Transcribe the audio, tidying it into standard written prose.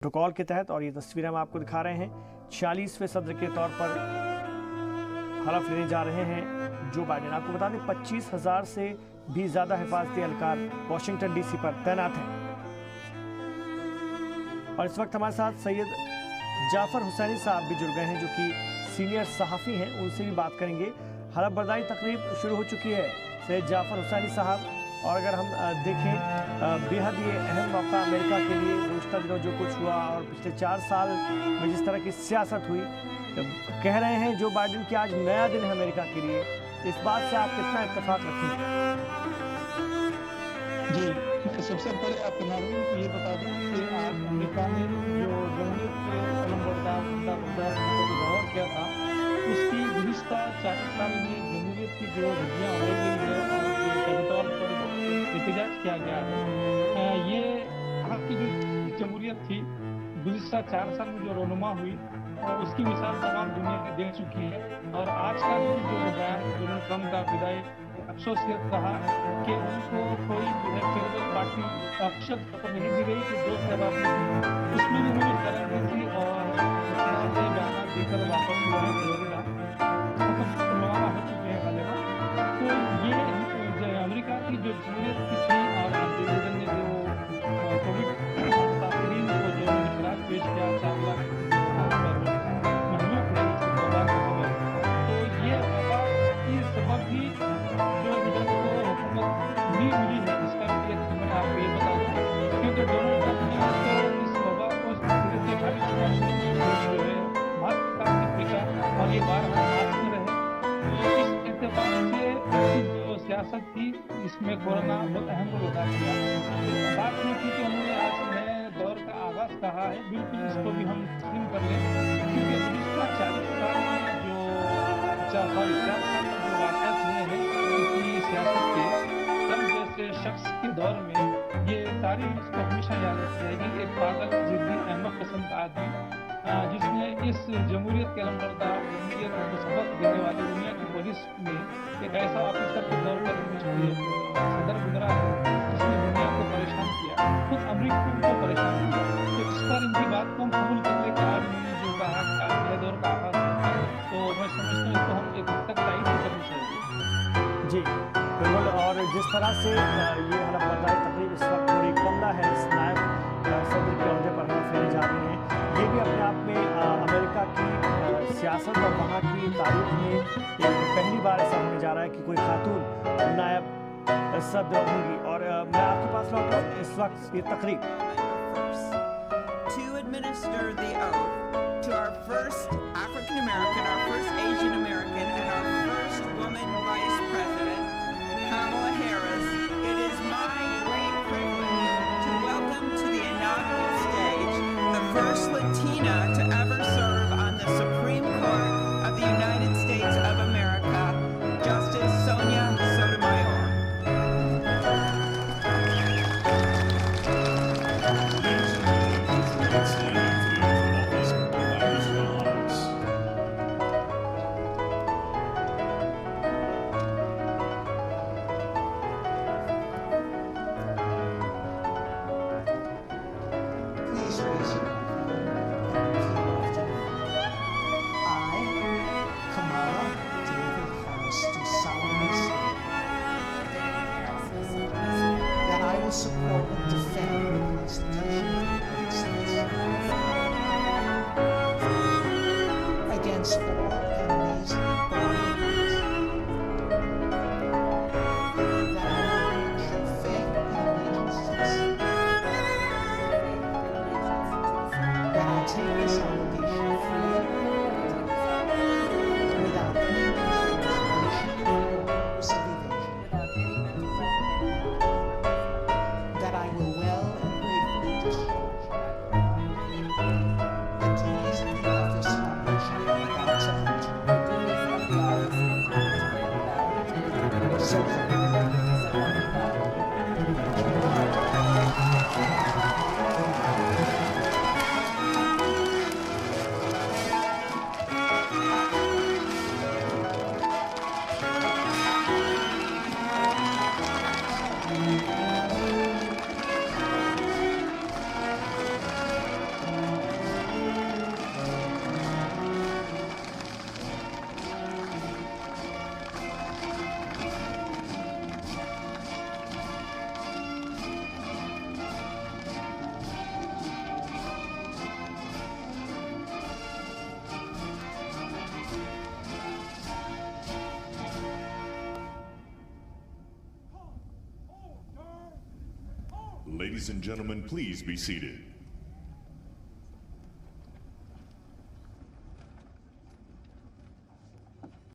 Protocol के तहत, और ये तस्वीरें हम आपको दिखा रहे हैं, 46वें सदर के तौर पर हलफ लेने जा रहे हैं जो बाइडेन। आपको बता दें 25,000 से भी ज़्यादा हिफाजती एहलकार वाशिंगटन डीसी पर तैनात हैं। और इस वक्त हमारे साथ सैयद जाफर हुसैनी साहब भी जुड़ गए हैं जो कि सीनियर सहाफ़ी हैं, उनसे भी बात करेंगे। हलफ बर्दारी तकरीब शुरू हो चुकी है सैयद जाफर हुसैनी साहब, और अगर हम देखें बेहद ये अहम मौका अमेरिका के लिए, गुज़श्ता दिनों जो कुछ हुआ और पिछले 4 साल में जिस तरह की सियासत हुई, कह रहे हैं जो बाइडेन कि आज नया दिन है अमेरिका के लिए, इस बात से आप कितना इत्तेफाक रखेंगे? जी, सबसे पहले आपके नाज़रीन को ये बता दूं कि आज अमेरिका ने जो जमहूरियत के अलमबरदार दौर किया था, उसकी गुज़िश्ता 40 साल में जमहूरियत की जो धज्जियां उड़ाई गई है और जो कैपिटल पर एहतजाज किया गया है, ये भारत की जो जमहूरियत थी गुज़िश्ता 4 साल में जो रोनुमा हुई और उसकी मिसाल तमाम दुनिया ने दे चुकी है। और आज का जो बयान डोनाल्ड ट्रंप का विदाई अफसोस ये रहा कि उनको कोई फेडरल पार्टी अक्षत पकड़ नहीं दी गई कि जो शहबाज थी उसमें भी उन्होंने शरण दी थी और बयान देकर वापस हुआ है फ्लोरिडा, मतलब रवाना हो चुके हैं हालिया। तो ये अमेरिका की जो जमहूरियत की थी और बाइडेन ने जो कोविड मुसाफिरीन को जो खिलाफ पेश किया 4 लाख महंगा पड़ेगा उसके दौरान के समय, तो ये वबा की सबब ही जो हुकूमत नहीं मिली है इसका भी मैं आपको ये बता दूं, क्योंकि डोनाल्ड ट्रंप ने तो इस वबा को सिरे से खाली जो है मास्क का तरीका और ये बार मास्क में रहे, तो इस एतबार से जो सियासत थी इसमें कोरोना बहुत अहम रोल अदा किया। बात ये थी कि उन्होंने आज नए दौर का आगाज कहा है, बिल्कुल इसको भी हम तस्लीम कर लें, क्योंकि पिछले 40 साल में जो 4 साल में जो वाक़यात हुए हैं उनकी सियासत के, ट्रंप जैसे शख्स के दौर में ये तारीख इसको हमेशा याद रखी जाएगी। एक पागल जिद्दी अहमद पसंद आदमी जिसने इस जमहूरियत के अलमबरदार जमहूरियत को सबक देने वाली दुनिया की पुलिस में एक ऐसा ऑफिसर के तौर पर सदर गुजरा है जिसने दुनिया को परेशान किया, खुद अमेरिका को परेशान किया। तो इस पर इनकी बात को हम कबूल कर ले कि आज उन्होंने जो कहा नए दौर का आगाज है, तो मैं समझता हूँ इसको हम एक हद तक तारीफ करनी चाहिए। जी बिल्कुल, और जिस तरह से ये हलफ बर्दारी तकरीब इस वक्त पूरी कमला है इस नायब सदर के अहदे पर हलफ लेने जा रही हैं, ये भी अपने आप में अमेरिका की सियासत और वहाँ की तारीख में एक पहली बार ऐसा होने जा रहा है कि कोई खातून नायब सदर होंगी। और मैं आपके पास लौटा इस वक्त ये तकरीब to administer the oath to our first African American, our first Asian American, and our first woman Vice President, Kamala Harris. It is my great privilege to welcome to the inaugural stage the first Latina to ever serve on the Supreme Court of the United States of America, Justice Sonia Sotomayor. Please raise your right hand and repeat after me. I, Kamala David Harris, do solemnly swear that I will support and defend the Constitution of the United States against all enemies, foreign enemies, that I will show faith and allegiance to the same, that I take this obligation freely, without any reservation or purpose of evasion, that I will well and faithfully discharge the duties of the office of Commissioner without submission. So help me God. Ladies and gentlemen, please be seated.